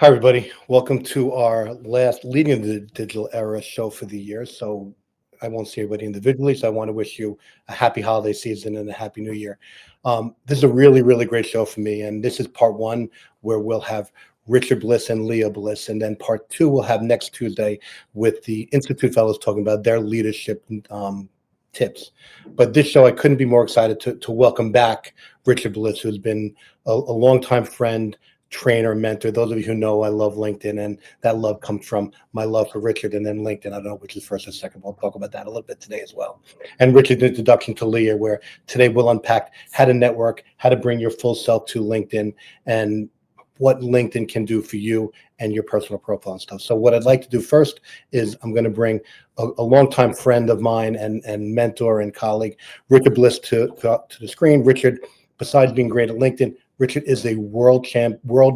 Hi, everybody. Welcome to our last Leading the Digital Era show for the year. So I won't see everybody individually, so I want to wish you a happy holiday season and a happy new year. This is a really, really great show for me, and this is part one where we'll have Richard Bliss and Leah Bliss, and then part two we'll have next Tuesday with the Institute fellows talking about their leadership tips. But this show, I couldn't be more excited to welcome back Richard Bliss, who's been a longtime friend, trainer, mentor. Those of you who know I love LinkedIn, and that love comes from my love for Richard and then LinkedIn. I don't know which is first or second. We'll talk about that a little bit today as well. And Richard's introduction to Leah, where today we'll unpack how to network, how to bring your full self to LinkedIn, and what LinkedIn can do for you and your personal profile and stuff. So what I'd like to do first is I'm going to bring a longtime friend of mine and mentor and colleague, Richard Bliss, to the screen. Richard, besides being great at LinkedIn, Richard is a world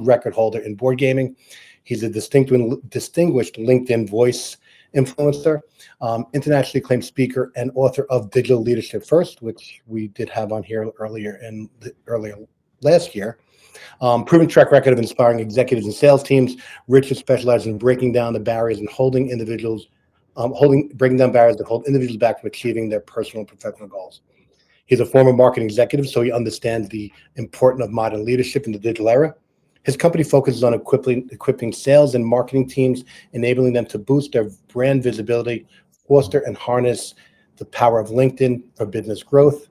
record holder in board gaming. He's a distinguished LinkedIn voice influencer, internationally acclaimed speaker, and author of Digital Leadership First, which we did have on here earlier last year. Proven track record of inspiring executives and sales teams. Richard specializes in breaking down the barriers and breaking down barriers that hold individuals back from achieving their personal and professional goals. He's a former marketing executive, so he understands the importance of modern leadership in the digital era. His company focuses on equipping sales and marketing teams, enabling them to boost their brand visibility, foster and harness the power of LinkedIn for business growth,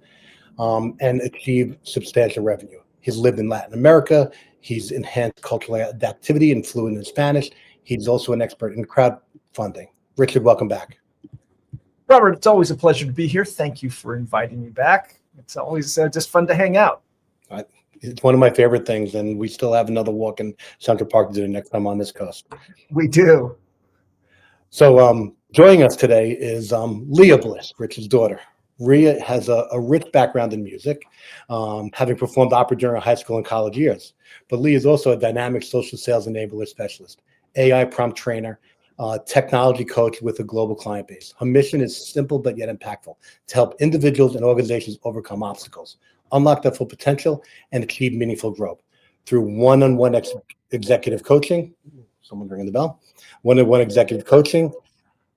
and achieve substantial revenue. He's lived in Latin America. He's enhanced cultural adaptivity and fluent in Spanish. He's also an expert in crowdfunding. Richard, welcome back. Robert, it's always a pleasure to be here. Thank you for inviting me back. It's always just fun to hang out. It's one of my favorite things, and we still have another walk in Central Park to do next time on this coast. We do. So joining us today is Leah Bliss, Richard's daughter. Leah has a rich background in music, having performed opera during her high school and college years. But Leah is also a dynamic social sales enabler specialist, AI prompt trainer, technology coach with a global client base. Her mission is simple but yet impactful: to help individuals and organizations overcome obstacles, unlock their full potential, and achieve meaningful growth through one-on-one executive coaching. Someone ringing the bell. One-on-one executive coaching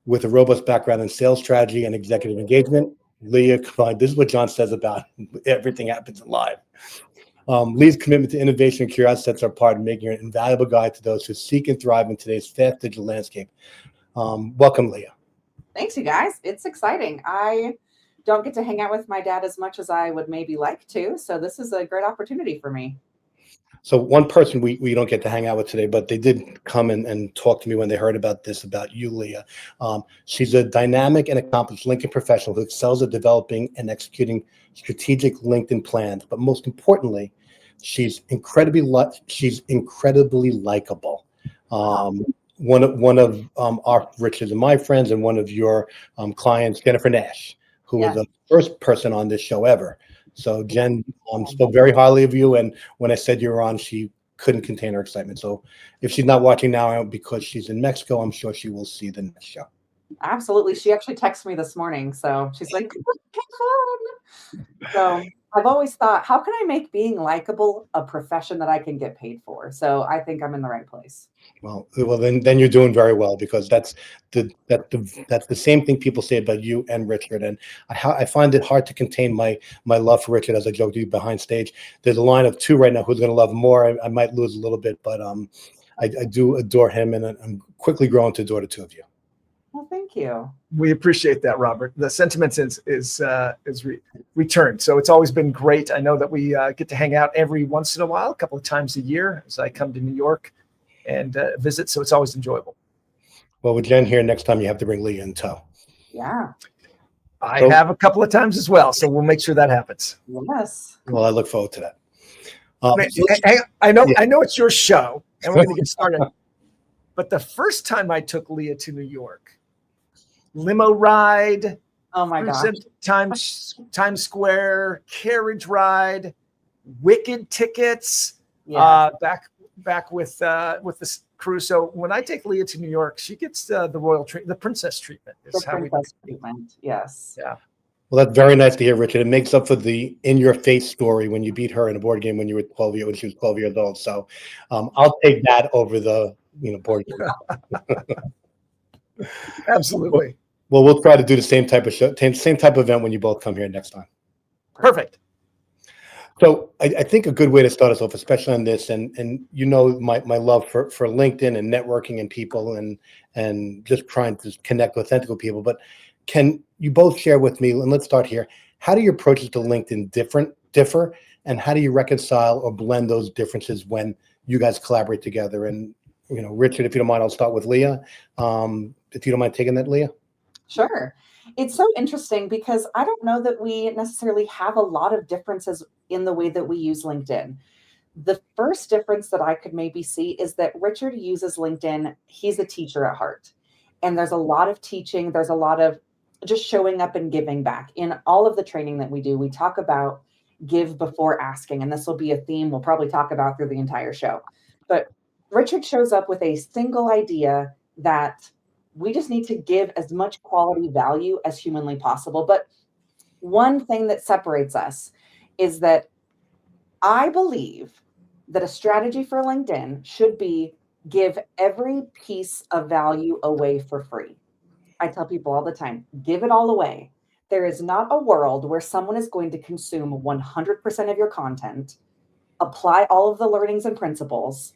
with a robust background in sales strategy and executive engagement. Leah, this is what John says about everything happens live. Leah's commitment to innovation and curiosity sets her apart, making her an invaluable guide to those who seek and thrive in today's fast digital landscape. Welcome, Leah. Thanks, you guys. It's exciting. I don't get to hang out with my dad as much as I would maybe like to, so this is a great opportunity for me. So one person we don't get to hang out with today, but they did come and talk to me when they heard about you, Leah. She's a dynamic and accomplished LinkedIn professional who excels at developing and executing strategic LinkedIn plans. But most importantly, she's incredibly likable. One of our Richard and my friends, and one of your clients, Jennifer Nash, who was the first person on this show ever. So Jen spoke very highly of you, and when I said you were on, she couldn't contain her excitement. So if she's not watching now because she's in Mexico, I'm sure she will see the next show. Absolutely. She actually texted me this morning, so she's like, so I've always thought, how can I make being likable a profession that I can get paid for? So I think I'm in the right place. Well, then you're doing very well, because that's the same thing people say about you and Richard. And I find it hard to contain my love for Richard, as I joked to you behind stage. There's a line of two right now. Who's going to love more? I might lose a little bit, but I do adore him, and I'm quickly growing to adore the two of you. Well, thank you. We appreciate that, Robert. The sentiment is returned. So it's always been great. I know that we get to hang out every once in a while, a couple of times a year, as I come to New York and visit. So it's always enjoyable. Well, with Jen here, next time you have to bring Leah in tow. Yeah. I have a couple of times as well, so we'll make sure that happens. Yes. Well, I look forward to that. I know it's your show, and we're going to get started. But the first time I took Leah to New York, limo ride, oh my God, Times Square, carriage ride, Wicked tickets, back with the crew. So when I take Leah to New York, she gets the royal treatment, the princess treatment. The princess treatment, yes. Yeah. Well, that's very nice to hear, Richard. It makes up for the in-your-face story when you beat her in a board game when you were 12 years when she was 12 years old. So I'll take that over the board game. Absolutely. Well, we'll try to do the same type of show, same type of event when you both come here next time. Perfect. So I think a good way to start us off, especially on this, and my love for LinkedIn and networking and people and just trying to connect authentic with people. But can you both share with me, and let's start here, how do your approaches to LinkedIn differ, and how do you reconcile or blend those differences when you guys collaborate together? And Richard, if you don't mind, I'll start with Leah. If you don't mind taking that, Leah. Sure. It's so interesting because I don't know that we necessarily have a lot of differences in the way that we use LinkedIn. The first difference that I could maybe see is that Richard uses LinkedIn. He's a teacher at heart. And there's a lot of teaching. There's a lot of just showing up and giving back. In all of the training that we do, we talk about give before asking. And this will be a theme we'll probably talk about through the entire show. But Richard shows up with a single idea that we just need to give as much quality value as humanly possible. But one thing that separates us is that I believe that a strategy for LinkedIn should be give every piece of value away for free. I tell people all the time, give it all away. There is not a world where someone is going to consume 100% of your content, apply all of the learnings and principles,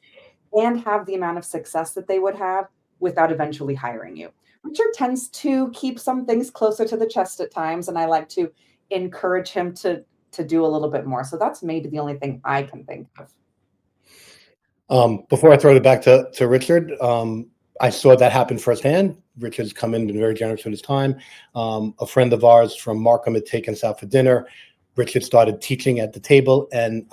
and have the amount of success that they would have without eventually hiring you. Richard tends to keep some things closer to the chest at times, and I like to encourage him to do a little bit more. So that's maybe the only thing I can think of. Before I throw it back to Richard, I saw that happen firsthand. Richard's come in, been very generous with his time. A friend of ours from Markham had taken us out for dinner. Richard started teaching at the table, and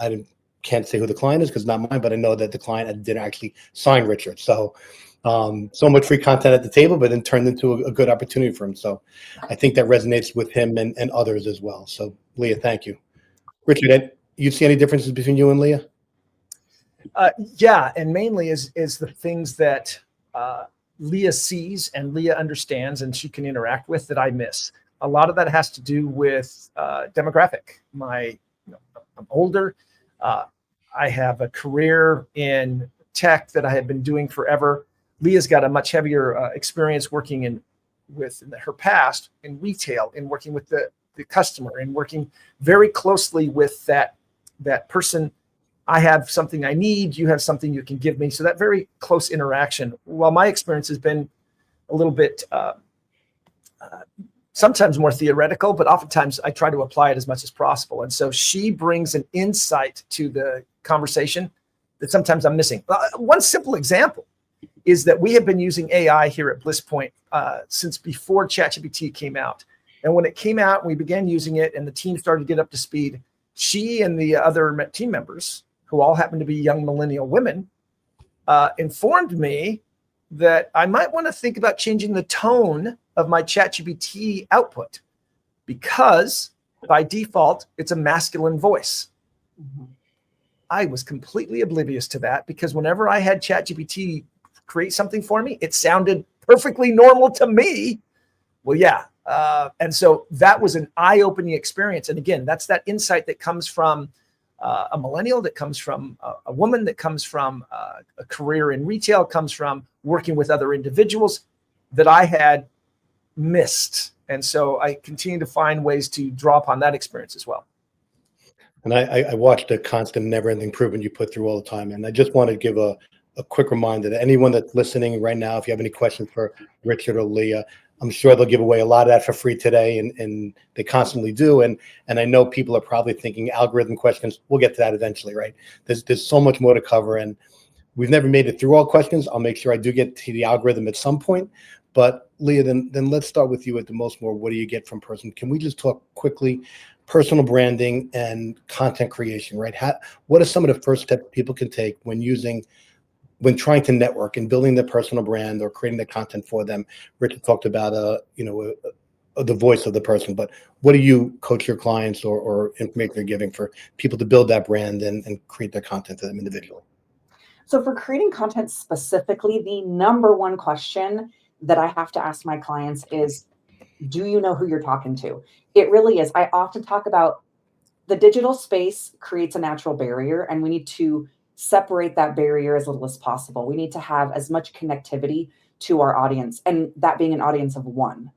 can't say who the client is because it's not mine, but I know that the client at dinner actually signed Richard. So much free content at the table, but then turned into a good opportunity for him. So I think that resonates with him and others as well. So Leah, thank you. Richard, you see any differences between you and Leah? Yeah, and mainly is the things that Leah sees and Leah understands and she can interact with that I miss. A lot of that has to do with demographic. I'm older. I have a career in tech that I have been doing forever. Leah's got a much heavier experience working with her past in retail, in working with the customer, and working very closely with that person. I have something I need, you have something you can give me. So that very close interaction, while my experience has been a little bit sometimes more theoretical, but oftentimes I try to apply it as much as possible. And so she brings an insight to the conversation that sometimes I'm missing. One simple example is that we have been using AI here at Bliss Point since before ChatGPT came out. And when it came out, we began using it and the team started to get up to speed. She and the other team members, who all happen to be young millennial women, informed me that I might want to think about changing the tone of my ChatGPT output because by default, it's a masculine voice. Mm-hmm. I was completely oblivious to that because whenever I had ChatGPT create something for me, it sounded perfectly normal to me. Well, yeah. And so that was an eye-opening experience. And again, that's that insight that comes from a millennial, that comes from a woman, that comes from a career in retail, comes from working with other individuals that I had missed. And so I continue to find ways to draw upon that experience as well. And I watched the constant never-ending improvement you put through all the time. And I just want to give a quick reminder to anyone that's listening right now, if you have any questions for Richard or Leah, I'm sure they'll give away a lot of that for free today, and they constantly do. And I know people are probably thinking algorithm questions. We'll get to that eventually, right? There's so much more to cover, and we've never made it through all questions. I'll make sure I do get to the algorithm at some point. But Leah, then let's start with you at the most more. What do you get from person? Can we just talk quickly? Personal branding and content creation, right? What are some of the first steps people can take when trying to network and building their personal brand or creating the content for them? Richard talked about the voice of the person, but what do you coach your clients or information you're giving for people to build that brand and create their content to them individually? So for creating content specifically, the number one question that I have to ask my clients is, do you know who you're talking to? It really is. I often talk about the digital space creates a natural barrier, and we need to separate that barrier as little as possible. We need to have as much connectivity to our audience, and that being an audience of one.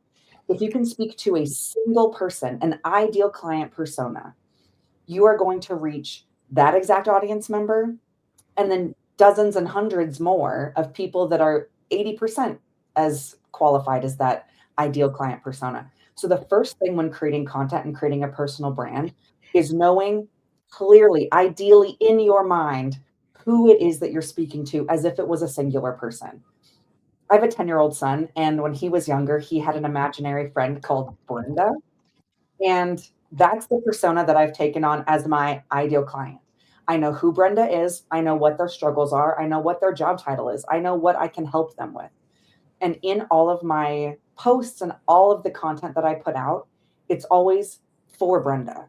If you can speak to a single person, an ideal client persona, you are going to reach that exact audience member and then dozens and hundreds more of people that are 80% as qualified as that ideal client persona. So the first thing when creating content and creating a personal brand is knowing clearly, ideally in your mind, who it is that you're speaking to as if it was a singular person. I have a 10-year-old son, and when he was younger, he had an imaginary friend called Brenda. And that's the persona that I've taken on as my ideal client. I know who Brenda is. I know what their struggles are. I know what their job title is. I know what I can help them with. And in all of my posts and all of the content that I put out, it's always for Brenda.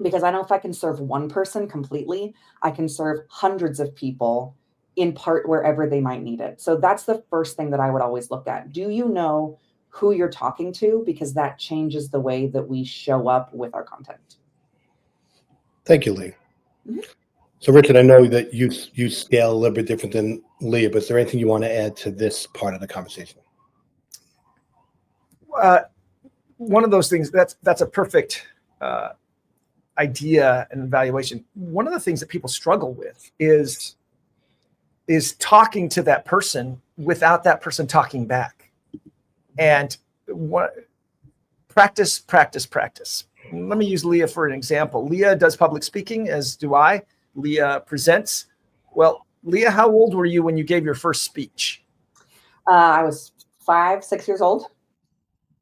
Because I know if I can serve one person completely, I can serve hundreds of people in part wherever they might need it. So that's the first thing that I would always look at. Do you know who you're talking to? Because that changes the way that we show up with our content. Thank you, Lee. Mhm. So, Richard, I know that you scale a little bit different than Leah, but is there anything you want to add to this part of the conversation? One of those things, that's a perfect idea and evaluation. One of the things that people struggle with is talking to that person without that person talking back. And practice. Let me use Leah for an example. Leah does public speaking, as do I. Leah presents. Well, Leah, how old were you when you gave your first speech? I was 5, 6 years old.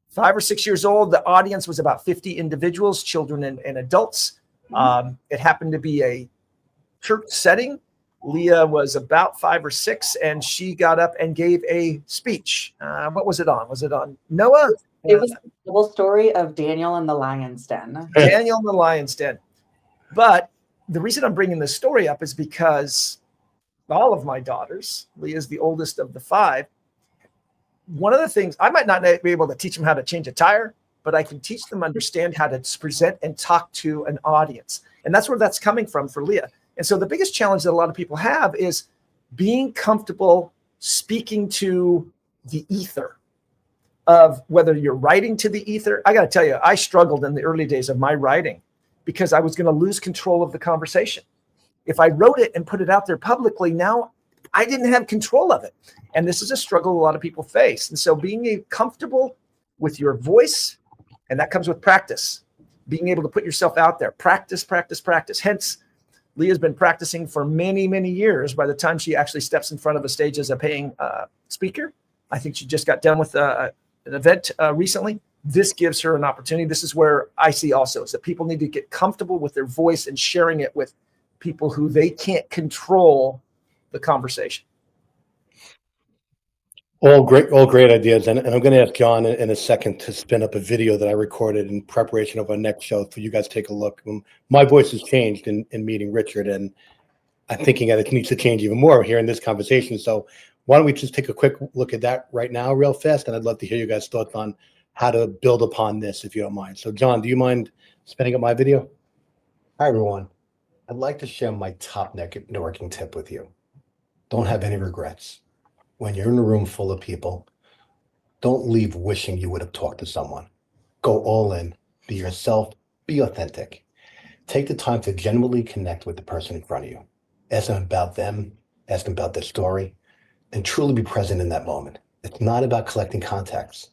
5 or 6 years old. The audience was about 50 individuals, children and adults. It happened to be a church setting. Leah was about 5 or 6, and she got up and gave a speech. What was it on? Was it on Noah? It was the whole story of Daniel and the Lion's Den. Daniel and the Lion's Den. But the reason I'm bringing this story up is because all of my daughters, Leah's the oldest of the 5, one of the things, I might not be able to teach them how to change a tire, but I can teach them understand how to present and talk to an audience. And that's where that's coming from for Leah. And so the biggest challenge that a lot of people have is being comfortable speaking to the ether of whether you're writing to the ether. I got to tell you, I struggled in the early days of my writing because I was going to lose control of the conversation. If I wrote it and put it out there publicly, now I didn't have control of it. And this is a struggle a lot of people face. And so being comfortable with your voice, and that comes with practice, being able to put yourself out there, practice. Hence, Leah's been practicing for many, many years. By the time she actually steps in front of a stage as a paying speaker, I think she just got done with an event recently. This gives her an opportunity. This is where I see also is that people need to get comfortable with their voice and sharing it with people who they can't control the conversation. All great ideas. And I'm going to ask John in a second to spin up a video that I recorded in preparation of our next show for you guys to take a look. My voice has changed in meeting Richard, and I'm thinking that it needs to change even more here in this conversation. So why don't we just take a quick look at that right now real fast? And I'd love to hear you guys' thoughts on how to build upon this, if you don't mind. So John, do you mind spinning up my video? Hi, everyone. I'd like to share my top networking tip with you. Don't have any regrets. When you're in a room full of people, don't leave wishing you would have talked to someone. Go all in, be yourself, be authentic. Take the time to genuinely connect with the person in front of you. Ask them about them, ask them about their story, and truly be present in that moment. It's not about collecting contacts.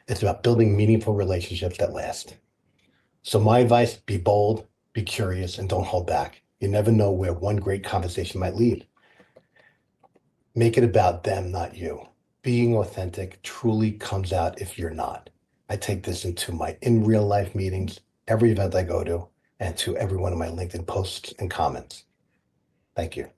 It's about building meaningful relationships that last. So my advice, be bold, be curious, and don't hold back. You never know where one great conversation might lead. Make it about them, not you. Being authentic truly comes out if you're not. I take this into my in real life meetings, every event I go to, and to every one of my LinkedIn posts and comments. Thank you.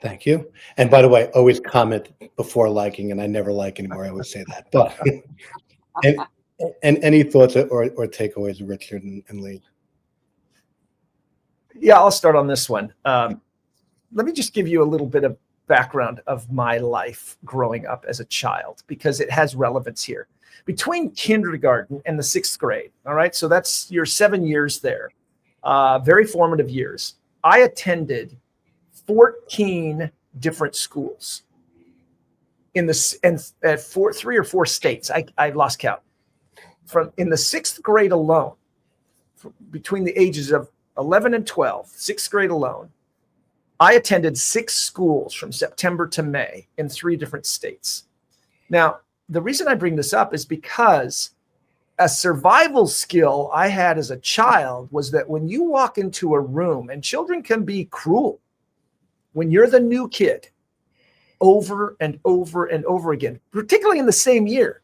Thank you. And by the way, always comment before liking, and I never like anymore. I always say that. But and any thoughts or takeaways, Richard and Lee? Yeah, I'll start on this one. Let me just give you a little bit of background of my life growing up as a child because it has relevance here. Between kindergarten and the 6th grade, all right, so that's your 7 years there, very formative years. I attended 14 different schools in the 3 or 4 states. I lost count. In the 6th grade alone, between the ages of 11 and 12, 6th grade alone, I attended 6 schools from September to May in 3 different states. Now, the reason I bring this up is because a survival skill I had as a child was that when you walk into a room, and children can be cruel, when you're the new kid, over and over and over again, particularly in the same year,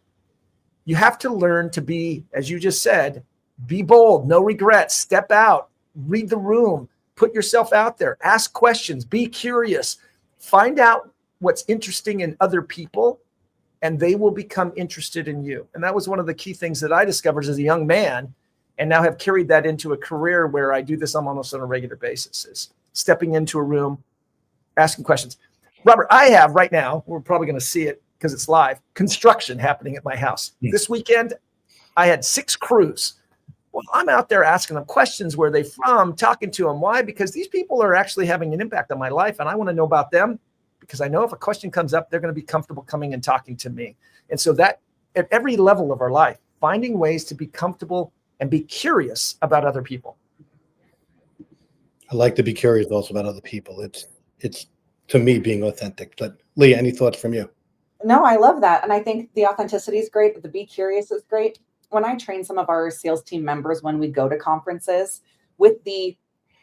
you have to learn to be, as you just said, be bold, no regrets, step out, read the room, put yourself out there, ask questions, be curious, find out what's interesting in other people, and they will become interested in you. And that was one of the key things that I discovered as a young man, and now have carried that into a career where I do this almost on a regular basis, is stepping into a room, asking questions. Robert, I have right now, we're probably going to see it because it's live, construction happening at my house. This weekend, I had 6 crews. Well, I'm out there asking them questions. Where are they from? Talking to them. Why? Because these people are actually having an impact on my life, and I want to know about them because I know if a question comes up, they're going to be comfortable coming and talking to me. And so that at every level of our life, finding ways to be comfortable and be curious about other people. I like to be curious also about other people. It's to me being authentic. But Leah, any thoughts from you? No, I love that. And I think the authenticity is great, but the be curious is great. When I train some of our sales team members, when we go to conferences with the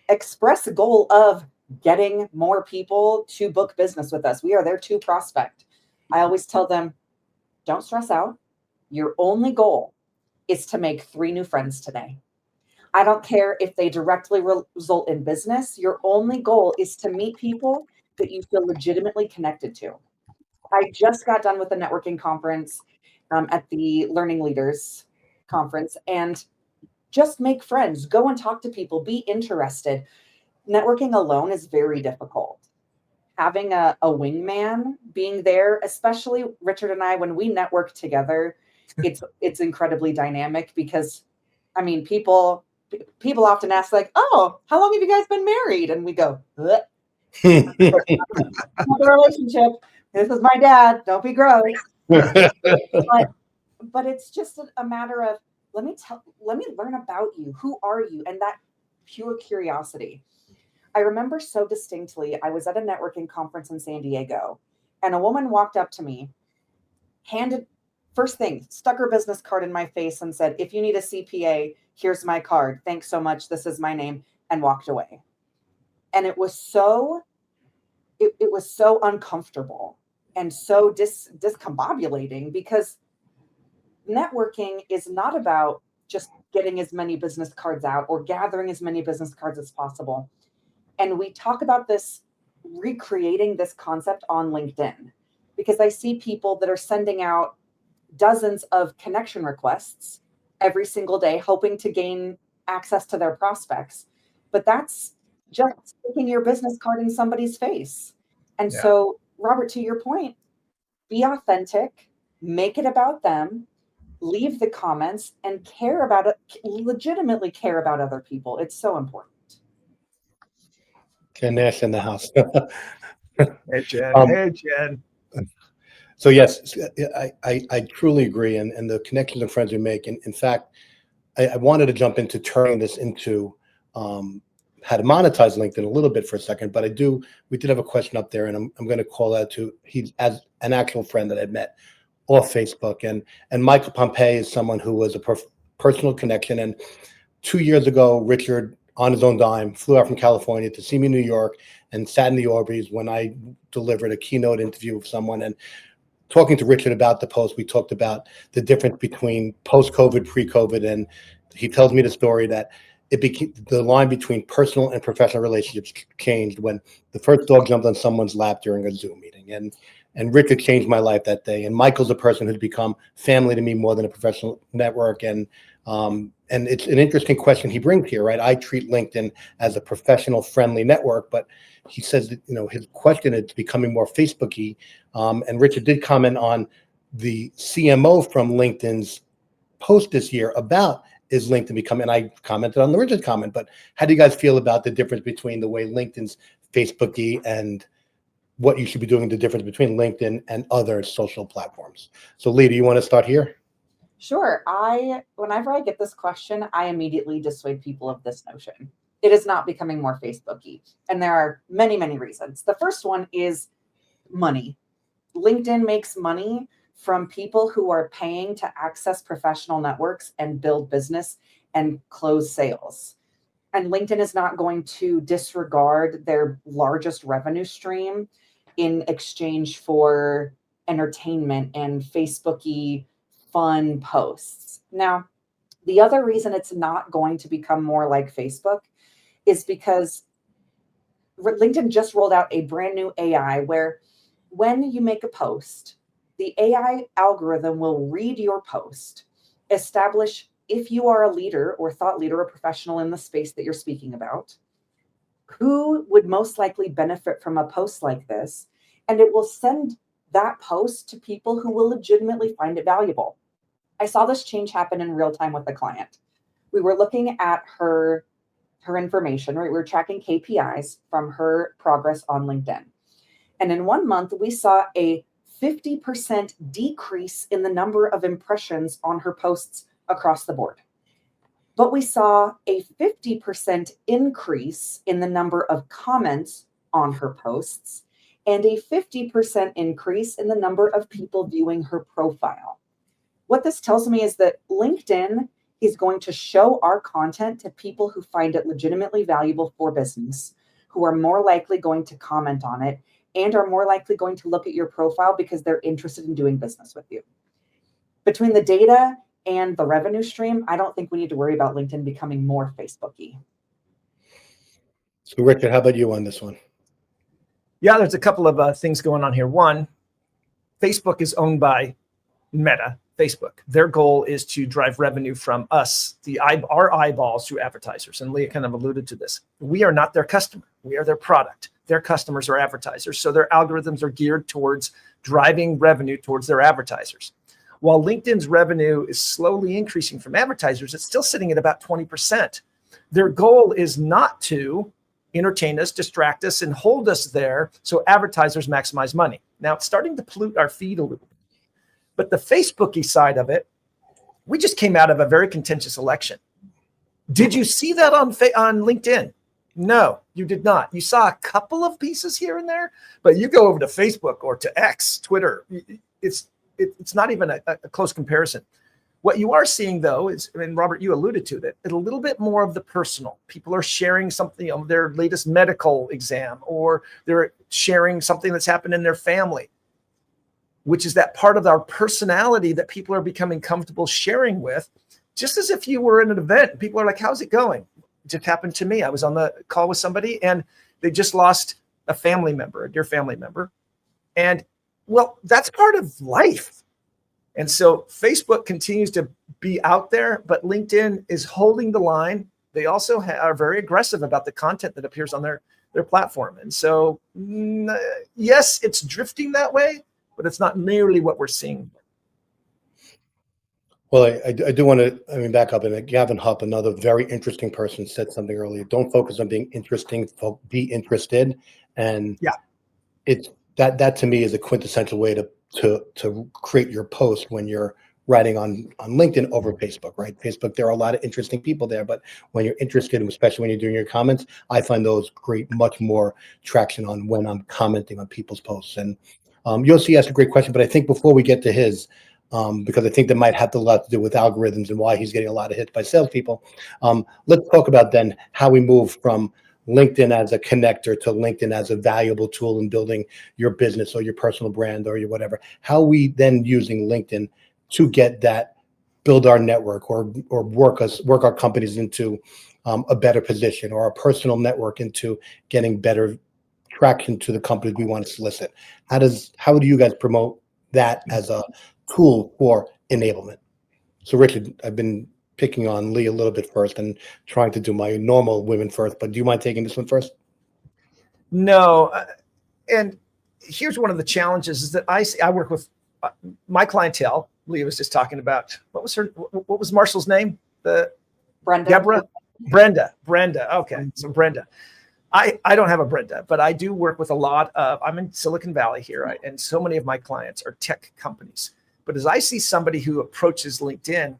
express goal of getting more people to book business with us, we are there to prospect. I always tell them, don't stress out. Your only goal is to make 3 new friends today. I don't care if they directly result in business. Your only goal is to meet people that you feel legitimately connected to. I just got done with a networking conference at the Learning Leaders Conference, and just make friends, go and talk to people, be interested. Networking alone is very difficult. Having a wingman, being there, especially Richard and I, when we network together, it's incredibly dynamic because, I mean, people often ask like, oh, how long have you guys been married? And we go, the relationship. This is my dad. Don't be gross. But it's just a matter of, let me learn about you. Who are you? And that pure curiosity. I remember so distinctly, I was at a networking conference in San Diego, and a woman walked up to me, stuck her business card in my face and said, if you need a CPA, here's my card. Thanks so much. This is my name, and walked away. And it was so uncomfortable and so discombobulating, because networking is not about just getting as many business cards out or gathering as many business cards as possible. And we talk about this, recreating this concept on LinkedIn, because I see people that are sending out dozens of connection requests every single day, hoping to gain access to their prospects. But that's just sticking your business card in somebody's face. And so, Robert, to your point, be authentic, make it about them, leave the comments, and legitimately care about other people. It's so important. Jen Nash in the house. Hey, Jen. Hey, Jen. So yes, I truly agree, and the connections and friends we make. And in fact, I wanted to jump into turning this into how to monetize LinkedIn a little bit for a second, but we did have a question up there, and I'm going to call out to, he's as an actual friend that I've met off Facebook, and Michael Pompey is someone who was a personal connection. And 2 years ago, Richard, on his own dime, flew out from California to see me in New York and sat in the Orbeez when I delivered a keynote interview with someone. And talking to Richard about the post, we talked about the difference between post-COVID, pre-COVID, and he tells me the story that the line between personal and professional relationships changed when the first dog jumped on someone's lap during a Zoom meeting. And Richard changed my life that day. And Michael's a person who's become family to me more than a professional network. And and it's an interesting question he brings here, right? I treat LinkedIn as a professional friendly network, but he says that, his question is becoming more Facebooky. And Richard did comment on the CMO from LinkedIn's post this year about is LinkedIn becoming, and I commented on the Richard comment, but how do you guys feel about the difference between the way LinkedIn's Facebooky and what you should be doing, the difference between LinkedIn and other social platforms? So Lee, do you want to start here? Sure. Whenever I get this question, I immediately dissuade people of this notion. It is not becoming more Facebooky. And there are many, many reasons. The first one is money. LinkedIn makes money from people who are paying to access professional networks and build business and close sales. And LinkedIn is not going to disregard their largest revenue stream in exchange for entertainment and Facebooky fun posts. Now, the other reason it's not going to become more like Facebook is because LinkedIn just rolled out a brand new AI where when you make a post, the AI algorithm will read your post, establish if you are a leader or thought leader or professional in the space that you're speaking about, who would most likely benefit from a post like this, and it will send that post to people who will legitimately find it valuable. I saw this change happen in real time with the client. We were looking at her information, right? We were tracking KPIs from her progress on LinkedIn. And in 1 month, we saw a 50% decrease in the number of impressions on her posts across the board. But we saw a 50% increase in the number of comments on her posts and a 50% increase in the number of people viewing her profile. What this tells me is that LinkedIn is going to show our content to people who find it legitimately valuable for business, who are more likely going to comment on it, and are more likely going to look at your profile because they're interested in doing business with you. Between the data and the revenue stream, I don't think we need to worry about LinkedIn becoming more Facebooky. So Richard, how about you on this one? Yeah, there's a couple of things going on here. One, Facebook is owned by Meta, Facebook. Their goal is to drive revenue from us, our eyeballs, through advertisers. And Leah kind of alluded to this. We are not their customer. We are their product. Their customers are advertisers. So their algorithms are geared towards driving revenue towards their advertisers. While LinkedIn's revenue is slowly increasing from advertisers, it's still sitting at about 20%. Their goal is not to entertain us, distract us, and hold us there so advertisers maximize money. Now, it's starting to pollute our feed a little bit. But the Facebooky side of it, we just came out of a very contentious election. Did you see that on LinkedIn? No, you did not. You saw a couple of pieces here and there, but you go over to Facebook or to X, Twitter, it's not even a close comparison. What you are seeing, though, is, and Robert, you alluded to that, a little bit more of the personal. People are sharing something of their latest medical exam, or they're sharing something that's happened in their family, which is that part of our personality that people are becoming comfortable sharing with, just as if you were in an event. People are like, how's it going? It just happened to me. I was on the call with somebody and they just lost a family member, a dear family member. And well, that's part of life. And so Facebook continues to be out there, but LinkedIn is holding the line. They also are very aggressive about the content that appears on their platform. And so, yes, it's drifting that way, but it's not nearly what we're seeing. Well, I do want to, back up. And Gavin Hupp, another very interesting person, said something earlier. Don't focus on being interesting, be interested. And yeah, it's that to me is a quintessential way to create your post when you're writing on LinkedIn over Facebook, right? Facebook, there are a lot of interesting people there, but when you're interested, especially when you're doing your comments, I find those create much more traction on when I'm commenting on people's posts. And Yossi asked a great question, but I think before we get to his, because I think that might have a lot to do with algorithms and why he's getting a lot of hits by salespeople. Let's talk about then how we move from LinkedIn as a connector to LinkedIn as a valuable tool in building your business or your personal brand or your whatever. How are we then using LinkedIn to get that, build our network or work our companies into a better position, or our personal network into getting better traction to the companies we want to solicit? How do you guys promote that as a tool for enablement? So Richard, I've been picking on Lee a little bit first and trying to do my normal women first, but do you mind taking this one first? No. And here's one of the challenges is that I work with my clientele. Lee was just talking about, what was Marshall's name? Brenda. Deborah? Brenda. Okay. So Brenda. I don't have a Brenda, but I do work with a lot of, I'm in Silicon Valley here, and so many of my clients are tech companies. But as I see somebody who approaches LinkedIn,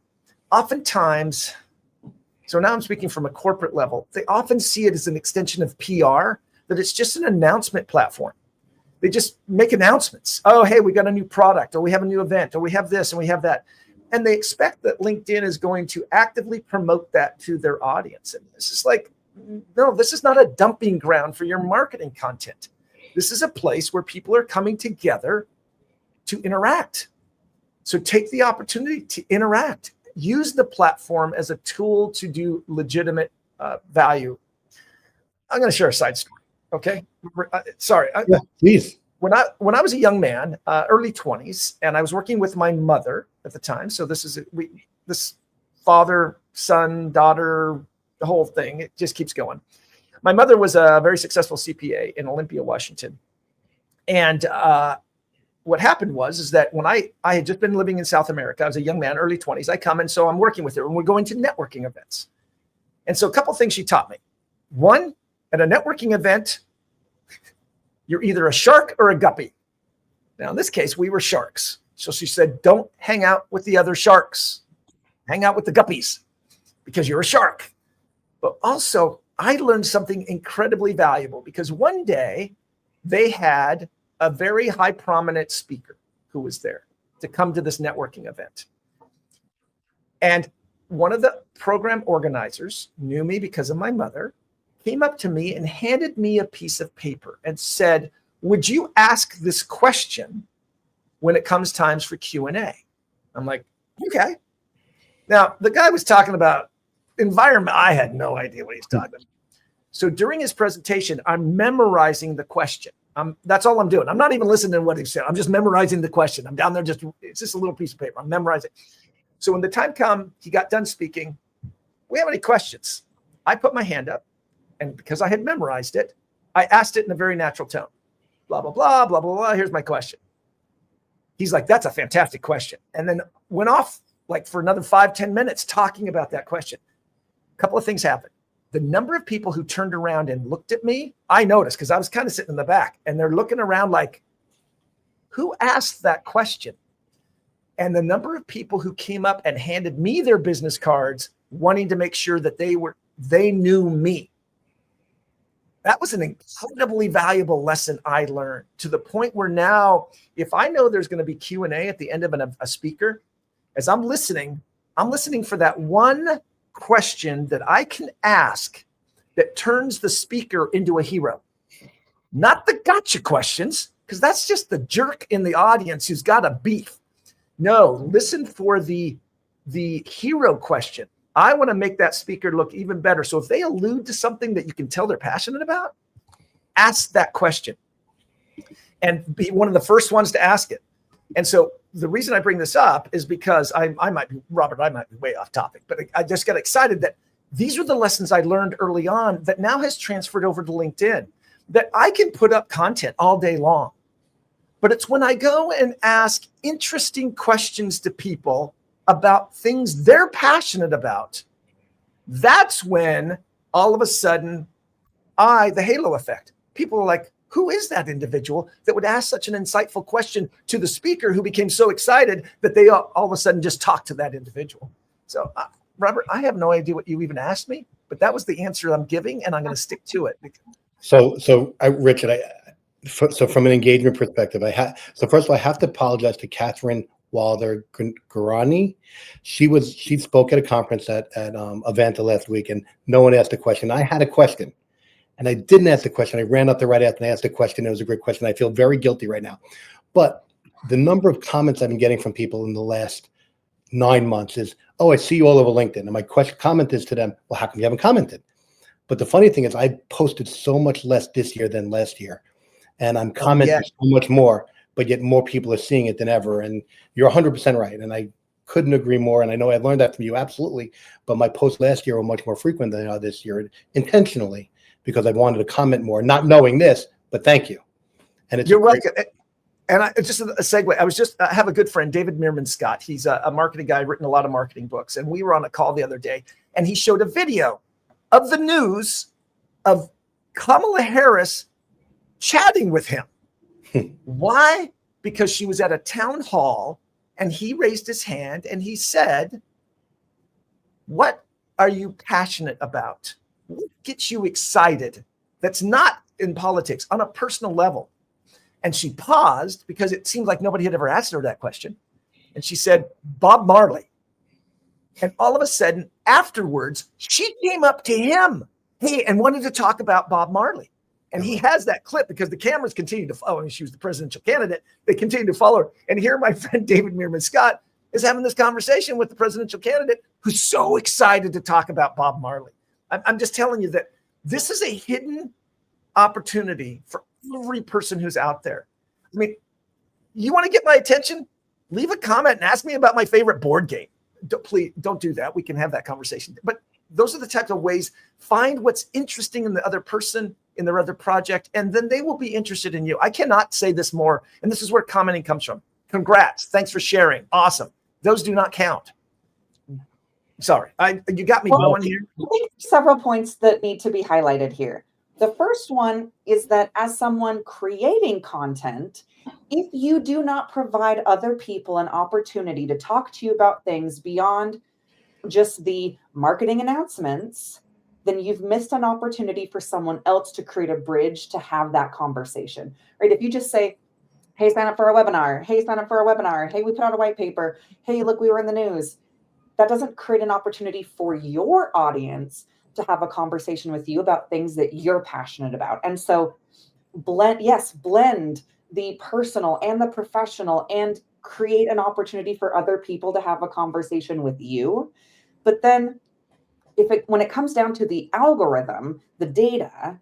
oftentimes, so now I'm speaking from a corporate level, they often see it as an extension of PR, that it's just an announcement platform. They just make announcements. Oh, hey, we got a new product, or we have a new event, or we have this and we have that. And they expect that LinkedIn is going to actively promote that to their audience. And this is like, no, this is not a dumping ground for your marketing content. This is a place where people are coming together to interact. So take the opportunity to interact. Use the platform as a tool to do legitimate value. I'm going to share a side story. Okay. Sorry. Yeah, please. When I was a young man, early 20s, and I was working with my mother at the time. So this father, son, daughter, the whole thing, it just keeps going. My mother was a very successful CPA in Olympia, Washington. And what happened is that when I had just been living in South America, I was a young man, early 20s, I come, and so I'm working with her, and we're going to networking events. And so a couple of things she taught me. One, at a networking event, you're either a shark or a guppy. Now, in this case, we were sharks. So she said, don't hang out with the other sharks. Hang out with the guppies because you're a shark. But also, I learned something incredibly valuable because one day they had a very high prominent speaker who was there to come to this networking event. And one of the program organizers knew me because of my mother, came up to me and handed me a piece of paper and said, would you ask this question when it comes times for Q&A? I'm like, okay. Now, the guy was talking about environment. I had no idea what he's talking about. So during his presentation, I'm memorizing the question. That's all I'm doing. I'm not even listening to what he said. I'm just memorizing the question. I'm down there it's just a little piece of paper. I'm memorizing. So when the time come, he got done speaking. We have any questions? I put my hand up, and because I had memorized it, I asked it in a very natural tone. Blah, blah, blah, blah, blah, blah. Here's my question. He's like, that's a fantastic question. And then went off like for another 5-10 minutes talking about that question. A couple of things happened. The number of people who turned around and looked at me, I noticed because I was kind of sitting in the back, and they're looking around like, who asked that question? And the number of people who came up and handed me their business cards, wanting to make sure that they knew me. That was an incredibly valuable lesson I learned, to the point where now, if I know there's going to be Q&A at the end of a speaker, as I'm listening for that one question that I can ask that turns the speaker into a hero. Not the gotcha questions, because that's just the jerk in the audience who's got a beef. No, listen for the hero question. I want to make that speaker look even better. So if they allude to something that you can tell they're passionate about, ask that question and be one of the first ones to ask it. And so the reason I bring this up is because I might be way off topic, but I just got excited that these are the lessons I learned early on that now has transferred over to LinkedIn, that I can put up content all day long. But it's when I go and ask interesting questions to people about things they're passionate about, that's when all of a sudden the halo effect. People are like, who is that individual that would ask such an insightful question to the speaker, who became so excited that they all of a sudden just talked to that individual? So, Robert, I have no idea what you even asked me, but that was the answer I'm giving, and I'm going to stick to it. So Richard, so from an engagement perspective, so first of all, I have to apologize to Catherine Wilder-Garani. She spoke at a conference at Avanta last week, and no one asked a question. I had a question, and I didn't ask the question. I ran up there right after and I asked the question. It was a great question. I feel very guilty right now. But the number of comments I've been getting from people in the last 9 months is, oh, I see you all over LinkedIn. And my comment is to them, well, how come you haven't commented? But the funny thing is I posted so much less this year than last year. And I'm commenting so much more, but yet more people are seeing it than ever. And you're 100% right. And I couldn't agree more. And I know I learned that from you, absolutely. But my posts last year were much more frequent than they are this year, intentionally, because I wanted to comment more, not knowing this, but thank you. And it's You're welcome. And just a segue. I have a good friend, 𝗷𝗶𝗵𝗁 Scott. He's a marketing guy, written a lot of marketing books. And we were on a call the other day, and he showed a video of the news of Kamala Harris chatting with him. Why? Because she was at a town hall and he raised his hand and he said, "What are you passionate about? What gets you excited? That's not in politics, on a personal level." And she paused because it seemed like nobody had ever asked her that question. And she said, "Bob Marley." And all of a sudden, afterwards, she came up to him, hey, and wanted to talk about Bob Marley. And he has that clip because the cameras continue to follow. I mean, she was the presidential candidate. They continue to follow her. And here my friend 𝗷𝗶𝗵𝗁 Scott is having this conversation with the presidential candidate who's so excited to talk about Bob Marley. I'm just telling you that this is a hidden opportunity for every person who's out there. I mean, you want to get my attention? Leave a comment and ask me about my favorite board game. Please don't do that. We can have that conversation. But those are the types of ways. Find what's interesting in the other person, in their other project, and then they will be interested in you. I cannot say this more, and this is where commenting comes from. Congrats. Thanks for sharing. Awesome. Those do not count. Sorry, you got me going here. I think several points that need to be highlighted here. The first one is that as someone creating content, if you do not provide other people an opportunity to talk to you about things beyond just the marketing announcements, then you've missed an opportunity for someone else to create a bridge to have that conversation, right? If you just say, "Hey, sign up for a webinar. Hey, sign up for a webinar. Hey, we put out a white paper. Hey, look, we were in the news." That doesn't create an opportunity for your audience to have a conversation with you about things that you're passionate about. And so blend the personal and the professional and create an opportunity for other people to have a conversation with you. But then when it comes down to the algorithm, the data,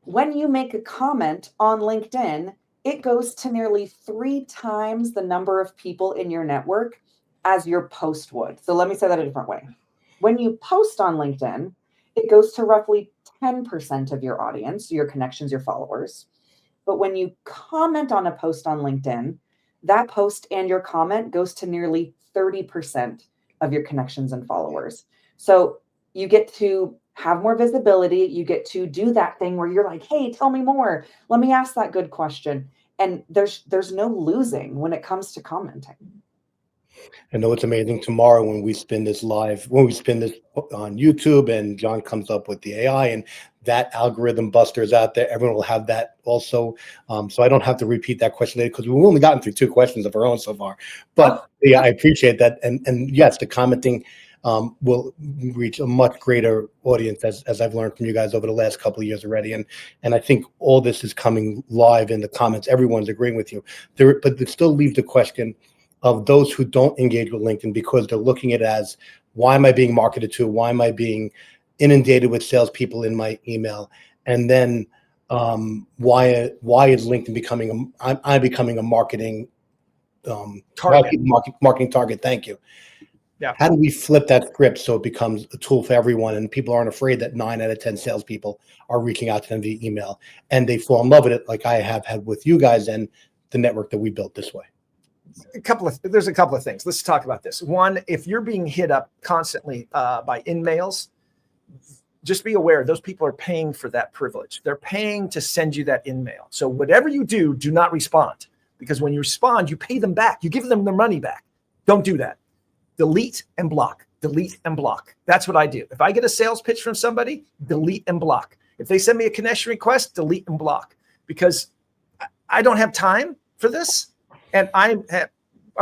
when you make a comment on LinkedIn, it goes to nearly 3 times the number of people in your network as your post would. So let me say that a different way. When you post on LinkedIn, it goes to roughly 10% of your audience, your connections, your followers. But when you comment on a post on LinkedIn, that post and your comment goes to nearly 30% of your connections and followers. So you get to have more visibility. You get to do that thing where you're like, "Hey, tell me more. Let me ask that good question." And there's no losing when it comes to commenting. I know it's amazing. Tomorrow when we spin this on YouTube and John comes up with the AI and that algorithm buster is out there, everyone will have that also. So I don't have to repeat that question today because we've only gotten through 2 questions of our own so far. But yeah, I appreciate that. And yes, the commenting will reach a much greater audience as I've learned from you guys over the last couple of years already. And I think all this is coming live in the comments. Everyone's agreeing with you. But it still leaves the question of those who don't engage with LinkedIn because they're looking at it as, why am I being marketed to? Why am I being inundated with salespeople in my email? And then why is LinkedIn becoming a marketing marketing target? Thank you. Yeah. How do we flip that script so it becomes a tool for everyone and people aren't afraid that 9 out of 10 salespeople are reaching out to them via email and they fall in love with it like I have had with you guys and the network that we built this way? There's a couple of things. Let's talk about this. One, if you're being hit up constantly by in-mails, just be aware those people are paying for that privilege. They're paying to send you that in-mail. So whatever you do not respond, because when you respond, you pay them back. You give them their money back. Don't do that. Delete and block. Delete and block. That's what I do. If I get a sales pitch from somebody, delete and block. If they send me a connection request, delete and block, because I don't have time for this. And I'm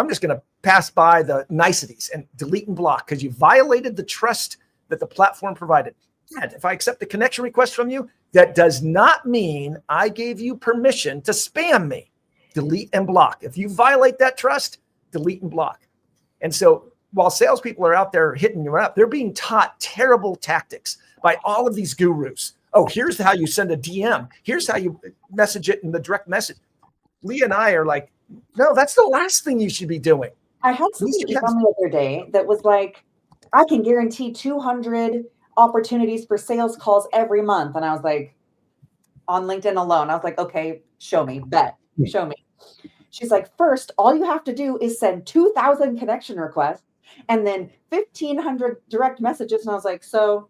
just going to pass by the niceties and delete and block because you violated the trust that the platform provided. And if I accept a connection request from you, that does not mean I gave you permission to spam me. Delete and block. If you violate that trust, delete and block. And so while salespeople are out there hitting you up, they're being taught terrible tactics by all of these gurus. Oh, here's how you send a DM. Here's how you message it in the direct message. Lee and I are like, no, that's the last thing you should be doing. I had At least somebody you have- email me the other day that was like, I can guarantee 200 opportunities for sales calls every month. And I was like, on LinkedIn alone, I was like, okay, show me, bet, show me. She's like, first, all you have to do is send 2,000 connection requests and then 1,500 direct messages. And I was like, so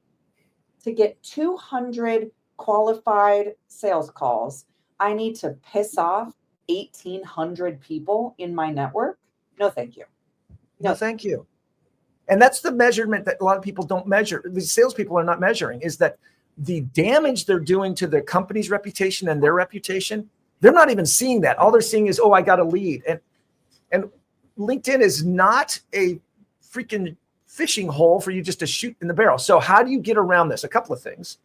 to get 200 qualified sales calls, I need to piss off 1,800 people in my network? No, thank you. No, thank you. And that's the measurement that a lot of people don't measure. The salespeople are not measuring, is that the damage they're doing to their company's reputation and their reputation, they're not even seeing that. All they're seeing is, oh, I got a lead. And LinkedIn is not a freaking fishing hole for you just to shoot in the barrel. So how do you get around this? A couple of things.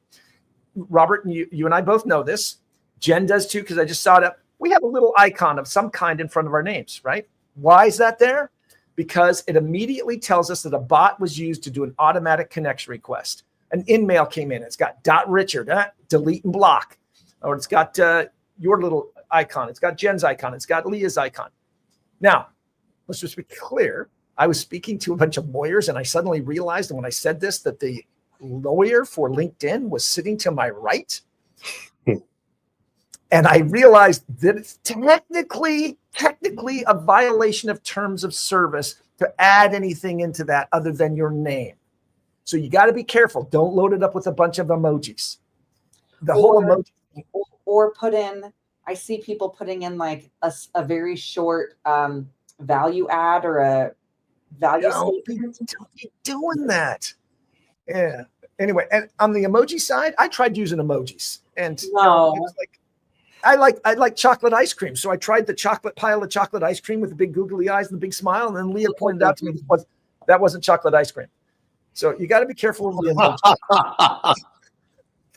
Robert, and you and I both know this. Jen does too, because I just saw it up. We have a little icon of some kind in front of our names, right? Why is that there? Because it immediately tells us that a bot was used to do an automatic connection request. An in-mail came in. It's got .Richard, delete and block. Or it's got your little icon. It's got Jen's icon. It's got Leah's icon. Now, let's just be clear. I was speaking to a bunch of lawyers, and I suddenly realized when I said this that the lawyer for LinkedIn was sitting to my right. And I realized that it's technically a violation of terms of service to add anything into that other than your name. So you got to be careful. Don't load it up with a bunch of emojis. The whole emoji. Or put in, I see people putting in like a very short value add or a value statement. Don't be doing that. Yeah. Anyway, and on the emoji side, I tried using emojis, and No. it was like, I like chocolate ice cream, so I tried the chocolate pile of chocolate ice cream with the big googly eyes and the big smile, and then Leah pointed out to me that wasn't chocolate ice cream. So you got to be careful with the emojis.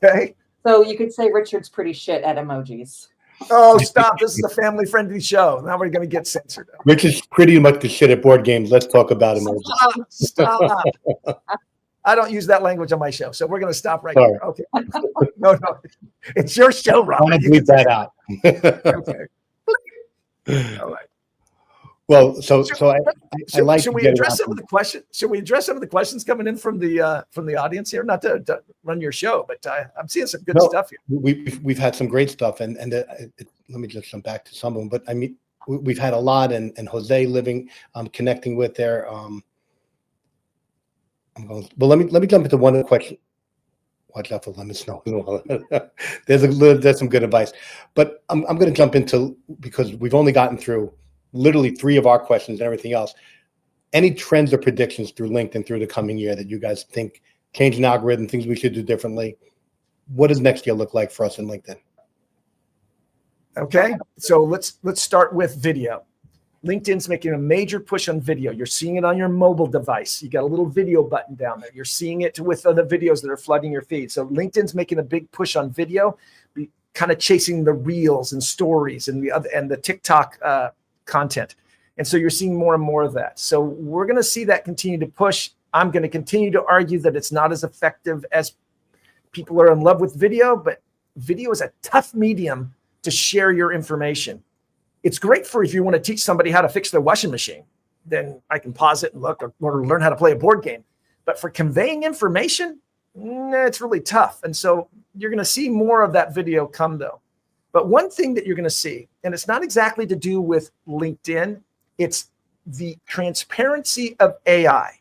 Okay. So you could say Richard's pretty shit at emojis. Oh, stop! This is a family-friendly show. Now we're going to get censored. Rich is pretty much the shit at board games. Let's talk about emojis. Stop. I don't use that language on my show, so we're going to stop right Sorry. here. Okay. No, it's your show, Rob. I want to bleep that out. Okay. All right. Well, so I like. Should we address some of the questions? Should we address some of the questions coming in from the audience here? Not to run your show, but I'm seeing some good stuff here. We've had some great stuff, and let me just jump back to some of them. But I mean, we've had a lot, and Jose living, connecting with there. Well, let me jump into one question. Watch out for lemon snow. There's some good advice, but I'm going to jump into, because we've only gotten through literally 3 of our questions and everything else. Any trends or predictions through LinkedIn through the coming year that you guys think changing algorithm, things we should do differently? What does next year look like for us in LinkedIn? Okay, so let's start with video. LinkedIn's making a major push on video. You're seeing it on your mobile device. You got a little video button down there. You're seeing it with other videos that are flooding your feed. So LinkedIn's making a big push on video, kind of chasing the reels and stories and the TikTok content. And so you're seeing more and more of that. So we're going to see that continue to push. I'm going to continue to argue that it's not as effective as people are in love with video, but video is a tough medium to share your information. It's great for if you want to teach somebody how to fix their washing machine, then I can pause it and look, or learn how to play a board game. But for conveying information, it's really tough. And so you're going to see more of that video come though. But one thing that you're going to see, and it's not exactly to do with LinkedIn, it's the transparency of AI.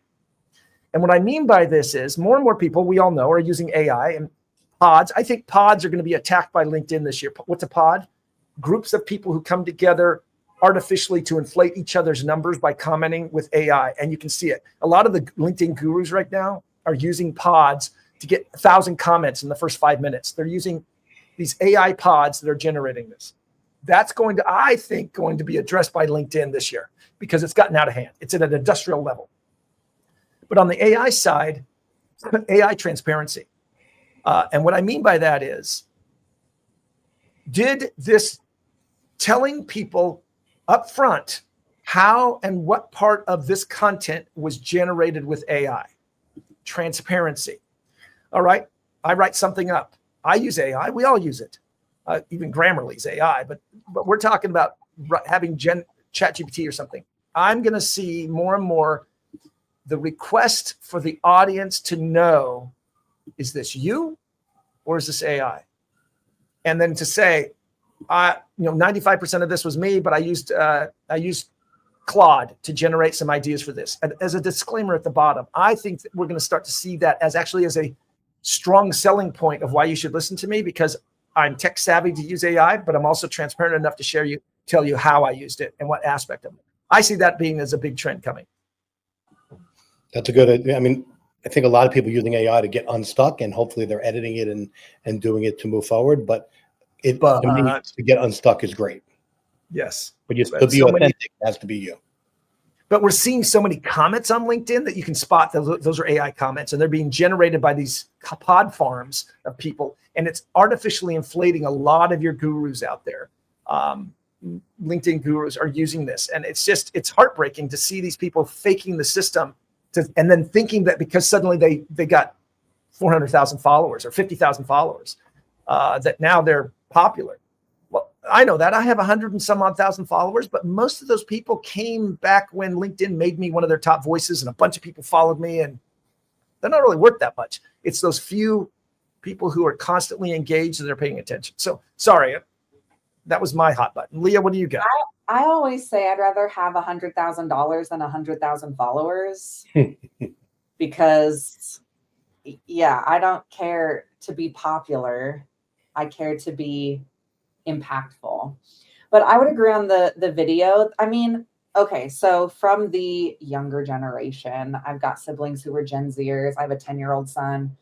And what I mean by this is more and more people, we all know, are using AI and pods. I think pods are going to be attacked by LinkedIn this year. What's a pod? Groups of people who come together artificially to inflate each other's numbers by commenting with AI. And you can see it. A lot of the LinkedIn gurus right now are using pods to get 1,000 comments in the first 5 minutes. They're using these AI pods that are generating this. That's going to, I think, going to be addressed by LinkedIn this year because it's gotten out of hand. It's at an industrial level. But on the AI side, AI transparency. And what I mean by that is, did this telling people up front how and what part of this content was generated with AI? Transparency. All right, I write something up. I use AI. We all use it. Even Grammarly's AI, but we're talking about having ChatGPT or something. I'm going to see more and more the request for the audience to know, is this you or is this AI? And then to say, 95% of this was me, but I used Claude to generate some ideas for this. And as a disclaimer at the bottom, I think that we're going to start to see that as a strong selling point of why you should listen to me, because I'm tech savvy to use AI, but I'm also transparent enough to tell you how I used it and what aspect of it. I see that being as a big trend coming. That's a good, I mean, I think a lot of people using AI to get unstuck, and hopefully they're editing it and doing it to move forward. But to me, to get unstuck is great. Yes. But to be authentic, it has to be you. But we're seeing so many comments on LinkedIn that you can spot those are AI comments, and they're being generated by these pod farms of people. And it's artificially inflating a lot of your gurus out there. LinkedIn gurus are using this. And it's heartbreaking to see these people faking the system and then thinking that because suddenly they got 400,000 followers or 50,000 followers, that now they're popular. Well, I know that I have 100 and some odd thousand followers, but most of those people came back when LinkedIn made me one of their top voices, and a bunch of people followed me, and they're not really worth that much. It's those few people who are constantly engaged and they're paying attention. So sorry, that was my hot button. Leah, what do you got? I always say I'd rather have $100,000 than 100,000 followers because, yeah, I don't care to be popular. I care to be impactful. But I would agree on the video. I mean, okay, so from the younger generation, I've got siblings who were Gen Zers. I have a 10-year-old son.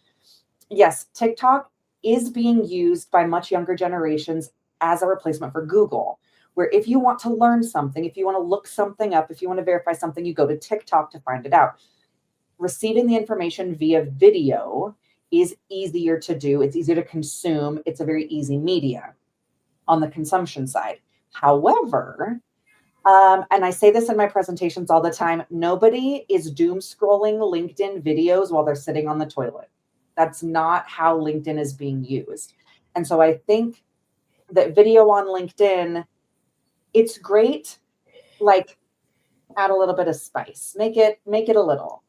Yes, TikTok is being used by much younger generations as a replacement for Google, where if you want to learn something, if you want to look something up, if you want to verify something, you go to TikTok to find it out. Receiving the information via video is easier to do. It's easier to consume. It's a very easy media on the consumption side. However, and I say this in my presentations all the time, nobody is doom scrolling LinkedIn videos while they're sitting on the toilet. That's not how LinkedIn is being used. And so I think that video on LinkedIn, it's great, like add a little bit of spice, make it a little.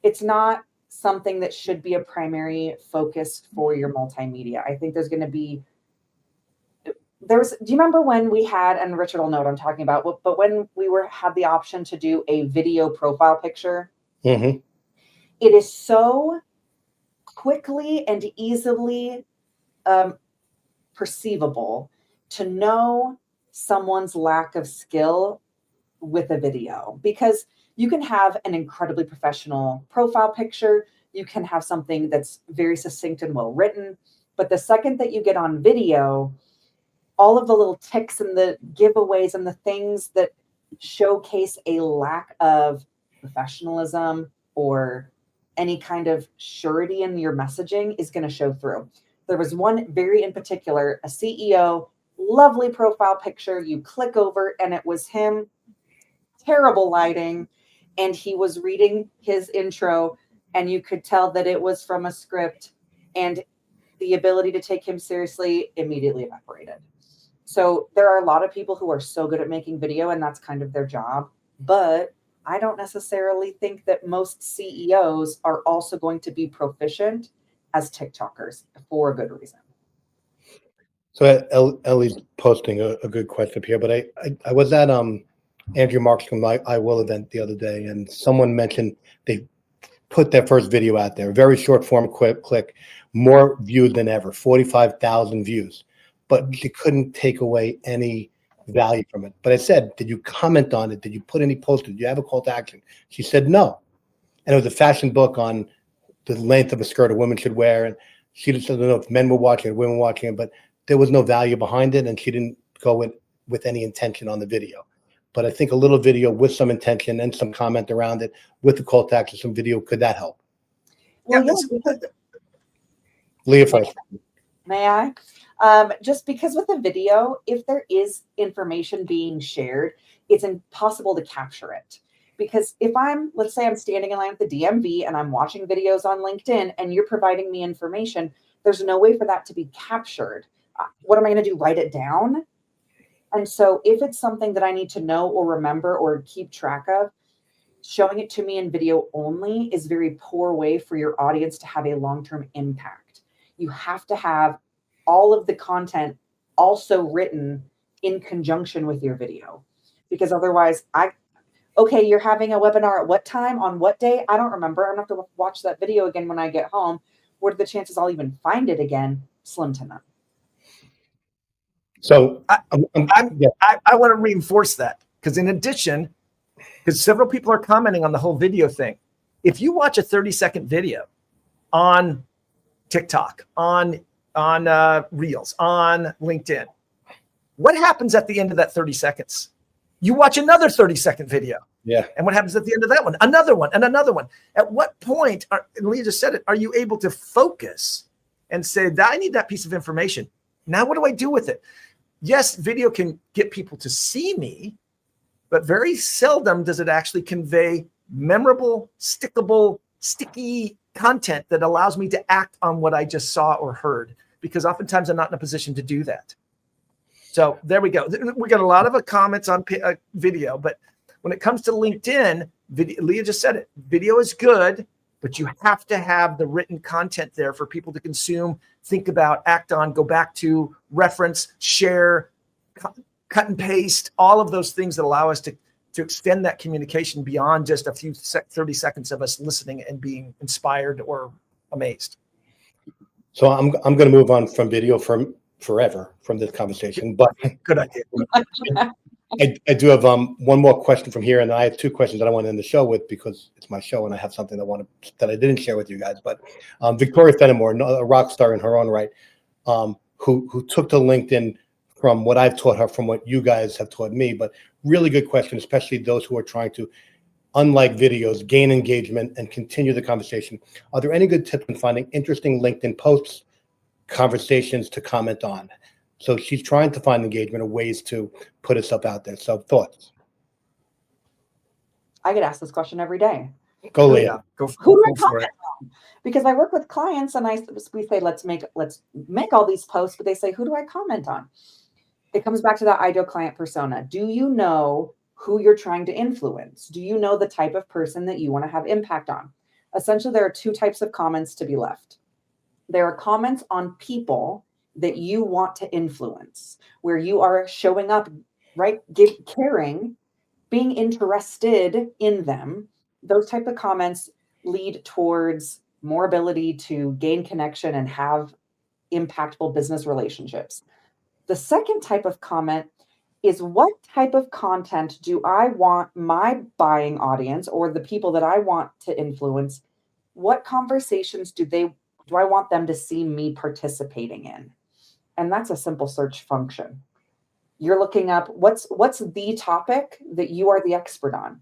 It's not something that should be a primary focus for your multimedia. I think there's going to be, do you remember when we had, and Richard will know what I'm talking about, but when we had the option to do a video profile picture, mm-hmm. It is so quickly and easily perceivable to know someone's lack of skill with a video, because you can have an incredibly professional profile picture. You can have something that's very succinct and well written. But the second that you get on video, all of the little ticks and the giveaways and the things that showcase a lack of professionalism or any kind of surety in your messaging is going to show through. There was one very in particular, a CEO, lovely profile picture. You click over and it was him, terrible lighting. And he was reading his intro and you could tell that it was from a script, and the ability to take him seriously immediately evaporated. So there are a lot of people who are so good at making video, and that's kind of their job. But I don't necessarily think that most CEOs are also going to be proficient as TikTokers for a good reason. So Ellie's posting a good question here, but I was at Andrew Markstrom I Will event the other day, and someone mentioned they put their first video out there, very short form click, more views than ever, 45,000 views, but she couldn't take away any value from it. But I said, did you comment on it? Did you put any post? Did you have a call to action? She said no. And it was a fashion book on the length of a skirt a woman should wear. And she just doesn't know if men were watching it, women were watching it, but there was no value behind it. And she didn't go with any intention on the video. But I think a little video with some intention and some comment around it with the call to action, some video, could that help? Well, yeah, Leah first. May I? Just because with a video, if there is information being shared, it's impossible to capture it. Because if let's say I'm standing in line at the DMV and I'm watching videos on LinkedIn and you're providing me information, there's no way for that to be captured. What am I going to do? Write it down? And so if it's something that I need to know or remember or keep track of, showing it to me in video only is a very poor way for your audience to have a long-term impact. You have to have all of the content also written in conjunction with your video, because otherwise okay, you're having a webinar at what time on what day? I don't remember. I'm gonna have to watch that video again when I get home. What are the chances I'll even find it again? Slim to none. So I yeah. want to reinforce that, because in addition, because several people are commenting on the whole video thing. If you watch a 30-second video on TikTok, on Reels, on LinkedIn, what happens at the end of that 30 seconds? You watch another 30-second video. Yeah. And what happens at the end of that one? Another one and another one. At what point, and Leah just said it, are you able to focus and say, I need that piece of information. Now what do I do with it? Yes, video can get people to see me, but very seldom does it actually convey memorable, sticky content that allows me to act on what I just saw or heard, because oftentimes I'm not in a position to do that. So there we go. We got a lot of comments on video, but when it comes to LinkedIn, Leah just said it, video is good, but you have to have the written content there for people to consume, think about, act on, go back to, reference, share, cut and paste, all of those things that allow us to extend that communication beyond just a few 30 seconds of us listening and being inspired or amazed. So I'm going to move on from video forever from this conversation, but good idea. I do have one more question from here, and I have two questions that I want to end the show with, because it's my show and I have something that I didn't share with you guys. But Victoria Fenimore, a rock star in her own right, who took to LinkedIn from what I've taught her, from what you guys have taught me. But really good question, especially those who are trying to, unlike videos, gain engagement and continue the conversation. Are there any good tips in finding interesting LinkedIn posts, conversations to comment on? So she's trying to find engagement or ways to put herself out there. So thoughts? I get asked this question every day. Go, Leah. Go Who do I for it. comment on? Because I work with clients and we say, let's make all these posts, but they say, who do I comment on? It comes back to that ideal client persona. Do you know who you're trying to influence? Do you know the type of person that you want to have impact on? Essentially, there are two types of comments to be left. There are comments on people that you want to influence, where you are showing up, right? Caring, being interested in them. Those type of comments lead towards more ability to gain connection and have impactful business relationships. The second type of comment is, what type of content do I want my buying audience or the people that I want to influence? What conversations do I want them to see me participating in? And that's a simple search function. You're looking up what's the topic that you are the expert on.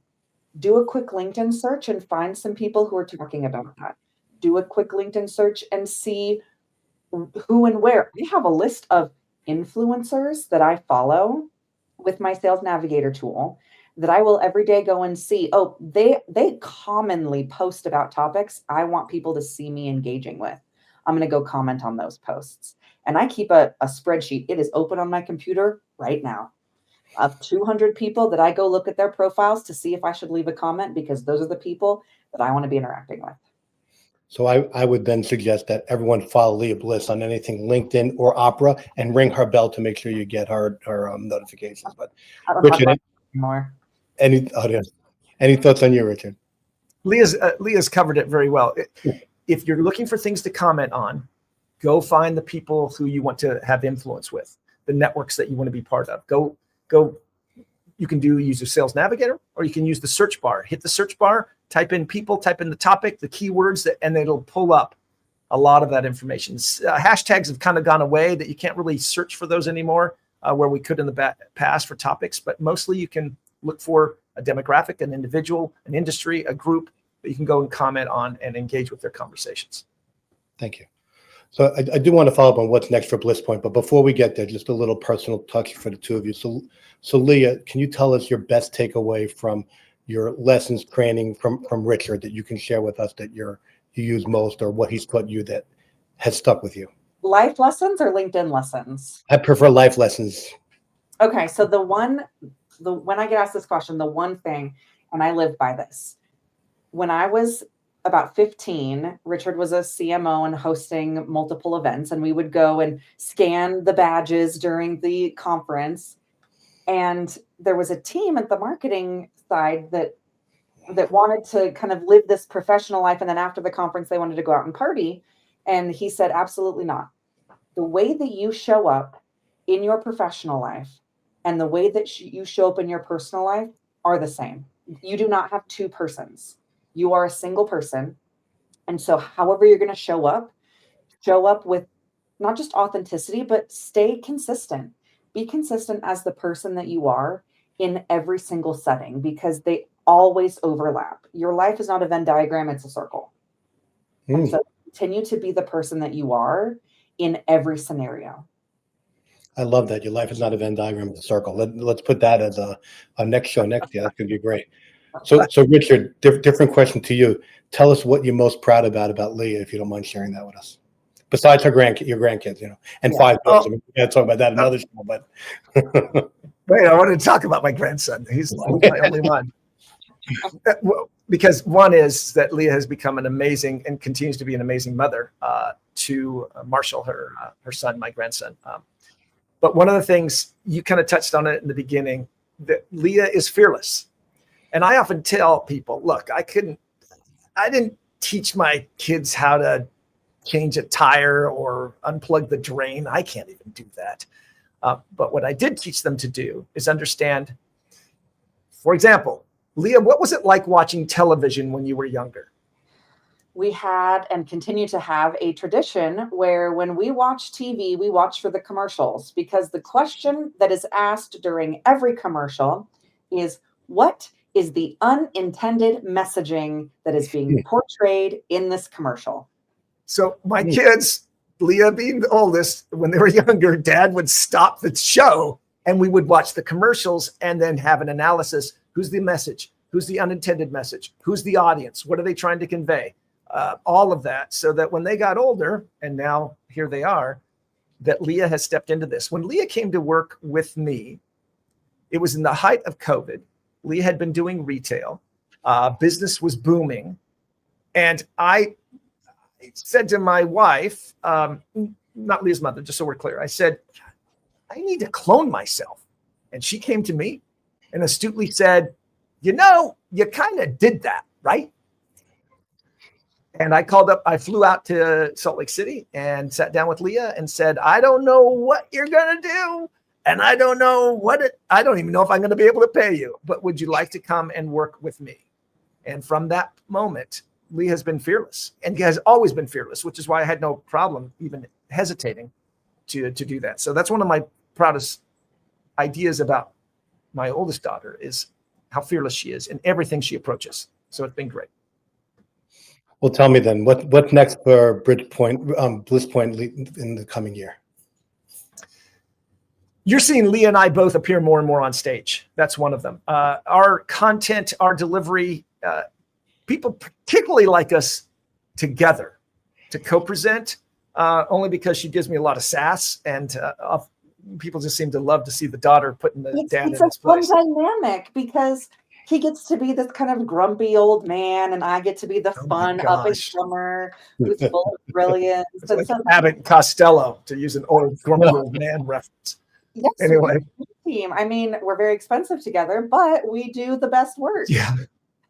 Do a quick LinkedIn search and find some people who are talking about that. Do a quick LinkedIn search and see who and where. I have a list of influencers that I follow with my Sales Navigator tool that I will every day go and see. Oh, they commonly post about topics I want people to see me engaging with. I'm going to go comment on those posts. And I keep a spreadsheet. It is open on my computer right now of 200 people that I go look at their profiles to see if I should leave a comment, because those are the people that I want to be interacting with. So I would then suggest that everyone follow Leah Bliss on anything LinkedIn or Opera, and ring her bell to make sure you get her notifications. But I don't Richard, have anymore. Any thoughts on you, Richard? Leah's covered it very well. If you're looking for things to comment on, go find the people who you want to have influence with, the networks that you want to be part of. Go. You can use your Sales Navigator, or you can use the search bar. Hit the search bar, type in people, type in the topic, the keywords, and it'll pull up a lot of that information. Hashtags have kind of gone away, that you can't really search for those anymore, where we could in the past for topics. But mostly you can look for a demographic, an individual, an industry, a group that you can go and comment on and engage with their conversations. Thank you. So I do want to follow up on what's next for Bliss Point, but before we get there, just a little personal touch for the two of you. So Leah, can you tell us your best takeaway from your lessons training from Richard that you can share with us, that you use most, or what he's taught you that has stuck with you? Life lessons or LinkedIn lessons? I prefer life lessons. Okay, so when I get asked this question, the one thing, and I live by this, when I was about 15, Richard was a CMO and hosting multiple events, and we would go and scan the badges during the conference. And there was a team at the marketing side that wanted to kind of live this professional life, and then after the conference, they wanted to go out and party. And he said, absolutely not. The way that you show up in your professional life and the way that you show up in your personal life are the same. You do not have two persons. You are a single person. And so however you're going to show up with not just authenticity, but stay consistent. Be consistent as the person that you are in every single setting, because they always overlap. Your life is not a Venn diagram, it's a circle. And so continue to be the person that you are in every scenario. I love that. Your life is not a Venn diagram, it's a circle. Let's put that as a next show next year. That could be great. So Richard, different question to you. Tell us what you're most proud about Leah, if you don't mind sharing that with us. Besides your grandkids, and 5 books. I mean, we got to talk about that another show, but. Wait, I wanted to talk about my grandson. He's my only one. Because one is that Leah has become an amazing and continues to be an amazing mother to Marshall, her son, my grandson. But one of the things, you kind of touched on it in the beginning, that Leah is fearless. And I often tell people, look, I didn't teach my kids how to change a tire or unplug the drain. I can't even do that. But what I did teach them to do is understand, for example, Leah, what was it like watching television when you were younger? We had and continue to have a tradition where when we watch TV, we watch for the commercials, because the question that is asked during every commercial is, what is the unintended messaging that is being portrayed in this commercial? So my kids, Leah being the oldest, when they were younger, Dad would stop the show and we would watch the commercials and then have an analysis. Who's the message? Who's the unintended message? Who's the audience? What are they trying to convey? All of that, so that when they got older, and now here they are, that Leah has stepped into this. When Leah came to work with me, it was in the height of COVID. Leah had been doing retail. Business was booming. And I said to my wife, not Leah's mother, just so we're clear, I said, I need to clone myself. And she came to me and astutely said, you kind of did that, right? And I flew out to Salt Lake City and sat down with Leah and said, I don't know what you're going to do. And I don't even know if I'm going to be able to pay you, but would you like to come and work with me? And from that moment, Leah has been fearless and has always been fearless, which is why I had no problem even hesitating to do that. So that's one of my proudest ideas about my oldest daughter, is how fearless she is in everything she approaches. So it's been great. Well, tell me then, what's next for Bliss Point in the coming year? You're seeing Leah and I both appear more and more on stage. That's one of them. Our content, our delivery, people particularly like us together to co-present, only because she gives me a lot of sass, and people just seem to love to see the daughter putting the dad in his place. It's a fun dynamic, because he gets to be this kind of grumpy old man, and I get to be the fun up and comer who's full of brilliance. It's like Abbott and Costello, to use an old grumpy old man reference. Yes, anyway, team. I mean, we're very expensive together, but we do the best work. Yeah,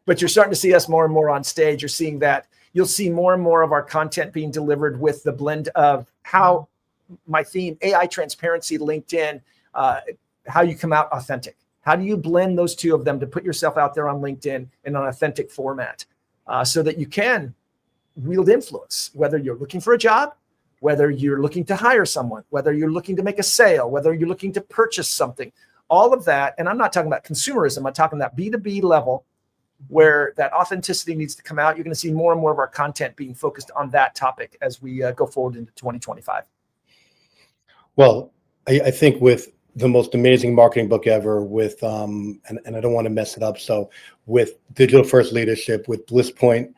but you're starting to see us more and more on stage. You're seeing that. You'll see more and more of our content being delivered with the blend of how my theme, AI transparency, LinkedIn, how you come out authentic. How do you blend those two of them to put yourself out there on LinkedIn in an authentic format, so that you can wield influence, whether you're looking for a job, whether you're looking to hire someone, whether you're looking to make a sale, whether you're looking to purchase something, all of that. And I'm not talking about consumerism. I'm talking that B2B level where that authenticity needs to come out. You're going to see more and more of our content being focused on that topic as we go forward into 2025. Well, I think with the most amazing marketing book ever, with and I don't want to mess it up, so with Digital First Leadership, with Bliss Point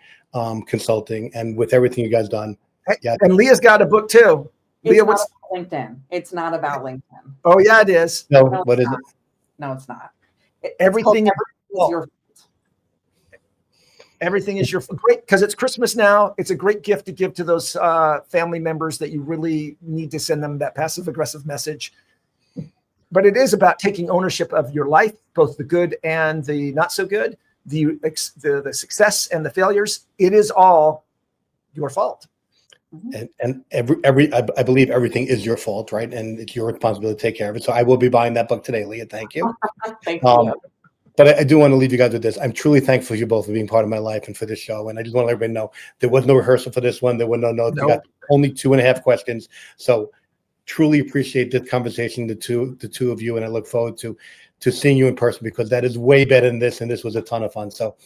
Consulting, and with everything you guys done. Yeah. And Leah's got a book too. Leah, LinkedIn. It's not about LinkedIn. Oh yeah, it is. No, No, what is it's it? not. No, it's not. Everything It's your Everything is your great, because it's Christmas now. It's a great gift to give to those family members that you really need to send them that passive aggressive message. But it is about taking ownership of your life, both the good and the not so good, the success and the failures. It is all your fault. And I believe everything is your fault, right? And it's your responsibility to take care of it. So I will be buying that book today, Leah. Thank you. Thank you. But I do want to leave you guys with this. I'm truly thankful for you both for being part of my life and for this show. And I just want to let everybody know there was no rehearsal for this one. There were no notes. No. We got only 2.5 questions. So truly appreciate this conversation, the two of you, and I look forward to seeing you in person, because that is way better than this, and this was a ton of fun. So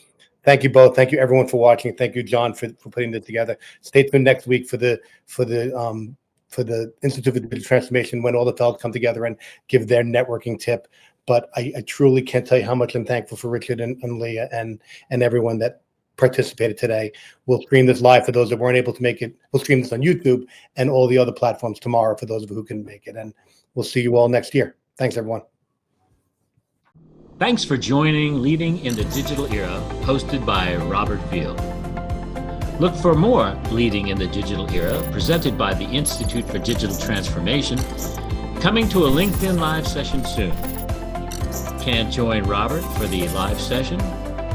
thank you both. Thank you everyone for watching. Thank you, John, for putting this together. Stay tuned next week for the Institute for Digital Transformation, when all the fellows come together and give their networking tip. But I truly can't tell you how much I'm thankful for Richard and Leah and everyone that participated today. We'll stream this live for those that weren't able to make it. We'll stream this on YouTube and all the other platforms tomorrow for those of you who couldn't make it. And we'll see you all next year. Thanks, everyone. Thanks for joining Leading in the Digital Era, hosted by Robert Field. Look for more Leading in the Digital Era, presented by the Institute for Digital Transformation, coming to a LinkedIn Live session soon. Can't join Robert for the live session?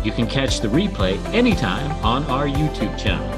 You can catch the replay anytime on our YouTube channel.